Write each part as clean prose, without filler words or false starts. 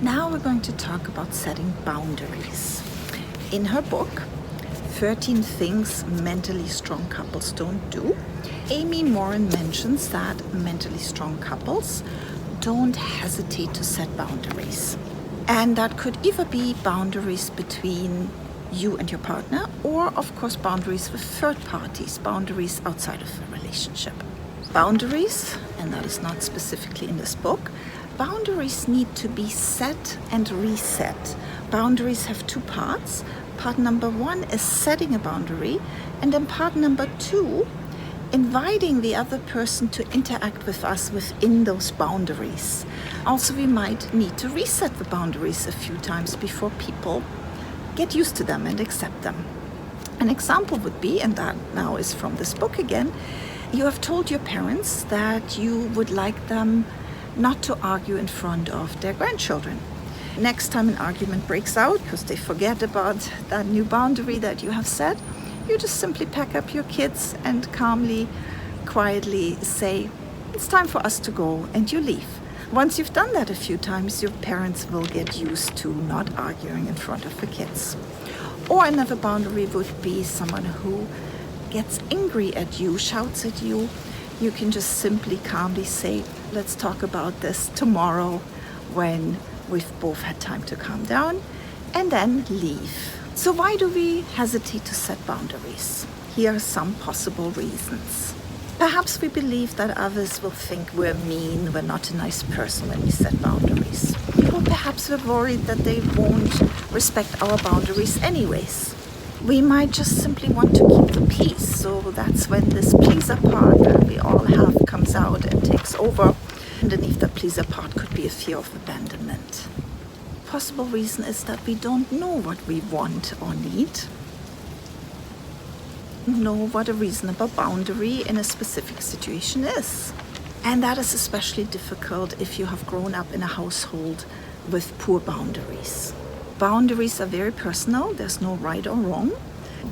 Now we're going to talk about setting boundaries. In her book, 13 Things Mentally Strong Couples Don't Do, Amy Morin mentions that mentally strong couples don't hesitate to set boundaries. And that could either be boundaries between you and your partner, or of course boundaries with third parties, boundaries outside of the relationship. Boundaries, and that is not specifically in this book, boundaries need to be set and reset. Boundaries have two parts. Part number one is setting a boundary, and then part number two, inviting the other person to interact with us within those boundaries. Also, we might need to reset the boundaries a few times before people get used to them and accept them. An example would be, and that now is from this book again, you have told your parents that you would like them not to argue in front of their grandchildren. Next time an argument breaks out because they forget about that new boundary that you have set, you just simply pack up your kids and calmly, quietly say, it's time for us to go, and you leave. Once you've done that a few times, your parents will get used to not arguing in front of the kids. Or another boundary would be someone who gets angry at you, shouts at you. You can just simply calmly say, let's talk about this tomorrow when we've both had time to calm down, and then leave. So why do we hesitate to set boundaries? Here are some possible reasons. Perhaps we believe that others will think we're mean, we're not a nice person when we set boundaries. Or perhaps we're worried that they won't respect our boundaries anyways. We might just simply want to keep the peace, so that's when this pleaser part that we all have comes out and takes over. Underneath the pleaser part could be a fear of abandonment. Possible reason is that we don't know what we want or need. Know what a reasonable boundary in a specific situation is. And that is especially difficult if you have grown up in a household with poor boundaries. Boundaries are very personal. There's no right or wrong.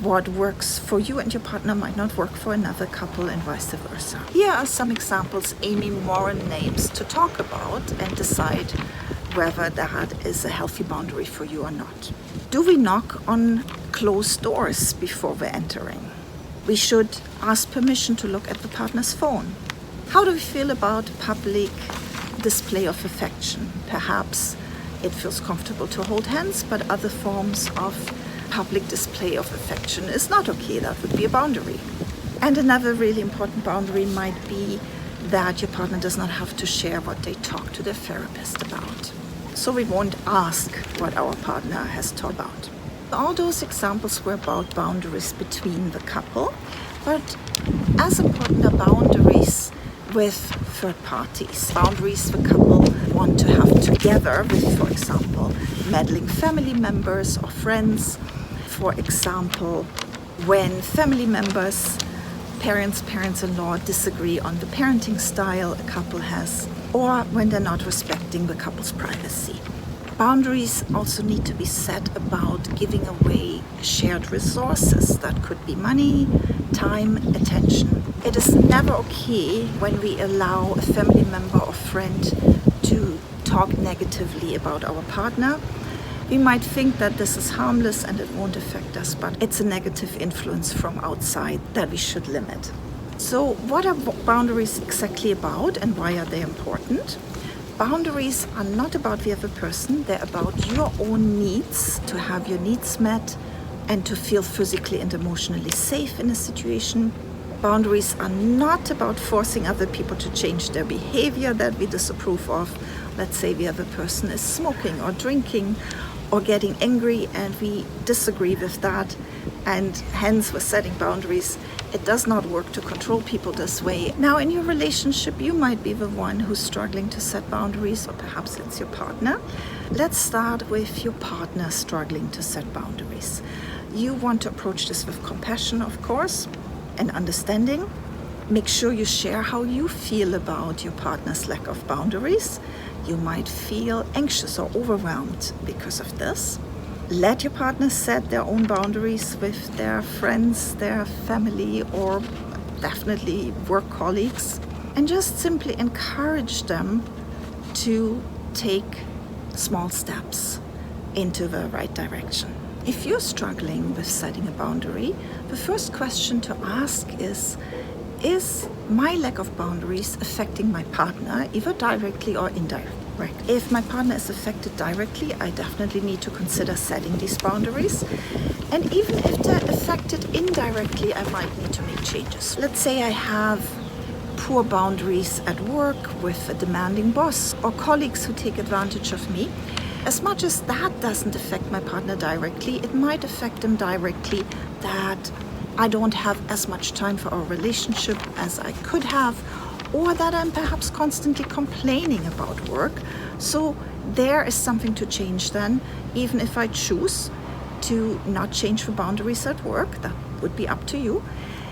What works for you and your partner might not work for another couple, and vice versa. Here are some examples Amy Morin names to talk about and decide whether that is a healthy boundary for you or not. Do we knock on closed doors before we're entering? We should ask permission to look at the partner's phone. How do we feel about public display of affection? Perhaps it feels comfortable to hold hands, but other forms of public display of affection is not okay. That would be a boundary. And another really important boundary might be that your partner does not have to share what they talk to their therapist about. So we won't ask what our partner has talked about. All those examples were about boundaries between the couple, but as important are boundaries with third parties. Boundaries the couple want to have together with, for example, meddling family members or friends. For example, when family members, parents-in-law disagree on the parenting style a couple has, or when they're not respecting the couple's privacy. Boundaries also need to be set about giving away shared resources. That could be money, time, attention. It is never okay when we allow a family member or friend to talk negatively about our partner. We might think that this is harmless and it won't affect us, but it's a negative influence from outside that we should limit. So what are boundaries exactly about, and why are they important? Boundaries are not about the other person. They're about your own needs, to have your needs met and to feel physically and emotionally safe in a situation. Boundaries are not about forcing other people to change their behavior that we disapprove of. Let's say the other person is smoking or drinking or getting angry and we disagree with that, and hence we're setting boundaries. It does not work to control people this way. Now in your relationship, you might be the one who's struggling to set boundaries, or perhaps it's your partner. Let's start with your partner struggling to set boundaries. You want to approach this with compassion, of course, and understanding. Make sure you share how you feel about your partner's lack of boundaries. You might feel anxious or overwhelmed because of this. Let your partner set their own boundaries with their friends, their family, or definitely work colleagues. And just simply encourage them to take small steps into the right direction. If you're struggling with setting a boundary, the first question to ask is my lack of boundaries affecting my partner, either directly or indirectly? If my partner is affected directly, I definitely need to consider setting these boundaries. And even if they're affected indirectly, I might need to make changes. Let's say I have poor boundaries at work with a demanding boss or colleagues who take advantage of me. As much as that doesn't affect my partner directly, it might affect them directly that I don't have as much time for our relationship as I could have, or that I'm perhaps constantly complaining about work. So there is something to change then, even if I choose to not change the boundaries at work. That would be up to you.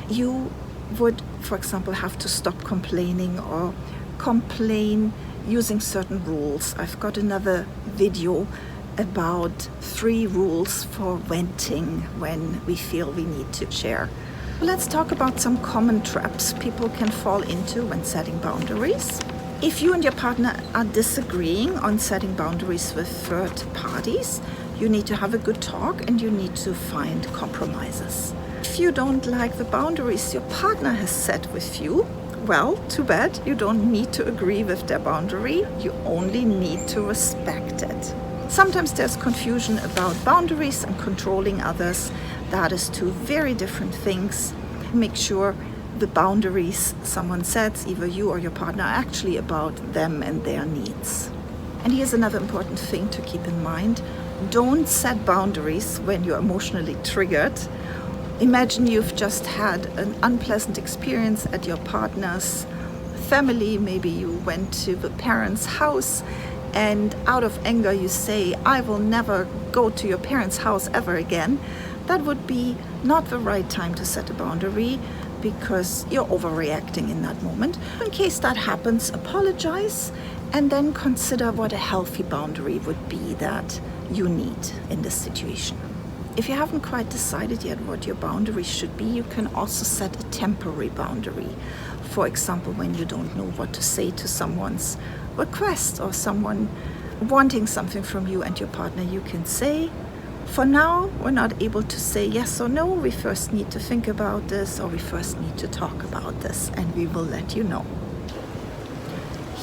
You would, for example, have to stop complaining or complain using certain rules. I've got another video about 3 rules for venting when we feel we need to share. Let's talk about some common traps people can fall into when setting boundaries. If you and your partner are disagreeing on setting boundaries with third parties, you need to have a good talk and you need to find compromises. If you don't like the boundaries your partner has set with you, well, too bad. You don't need to agree with their boundary. You only need to respect it. Sometimes there's confusion about boundaries and controlling others. That is 2 very different things. Make sure the boundaries someone sets, either you or your partner, are actually about them and their needs. And here's another important thing to keep in mind. Don't set boundaries when you're emotionally triggered. Imagine you've just had an unpleasant experience at your partner's family. Maybe you went to the parents' house and out of anger you say, I will never go to your parents' house ever again. That would be not the right time to set a boundary because you're overreacting in that moment. In case that happens, apologize and then consider what a healthy boundary would be that you need in this situation. If you haven't quite decided yet what your boundaries should be, you can also set a temporary boundary. For example, when you don't know what to say to someone's request or someone wanting something from you and your partner, you can say, for now, we're not able to say yes or no. We first need to think about this, or we first need to talk about this, and we will let you know.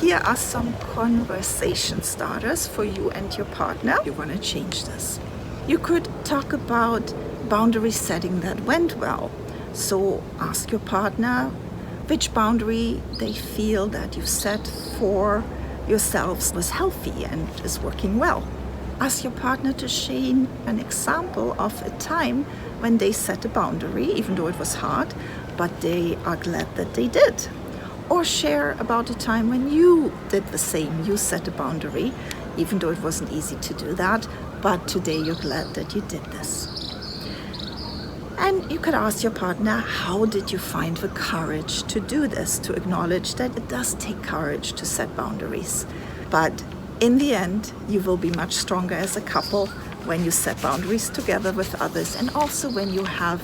Here are some conversation starters for you and your partner. You want to change this. You could talk about boundary setting that went well. So ask your partner which boundary they feel that you set for yourselves was healthy and is working well. Ask your partner to share an example of a time when they set a boundary, even though it was hard, but they are glad that they did. Or share about a time when you did the same. You set a boundary, even though it wasn't easy to do that, but today you're glad that you did this. And you could ask your partner, how did you find the courage to do this, to acknowledge that it does take courage to set boundaries. But in the end, you will be much stronger as a couple when you set boundaries together with others, and also when you have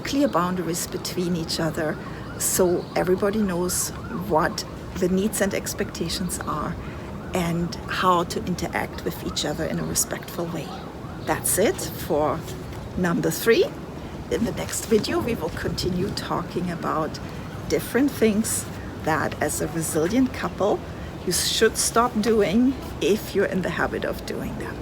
clear boundaries between each other, so everybody knows what the needs and expectations are and how to interact with each other in a respectful way. That's it for number 3. In the next video, we will continue talking about different things that as a resilient couple, you should stop doing if you're in the habit of doing them.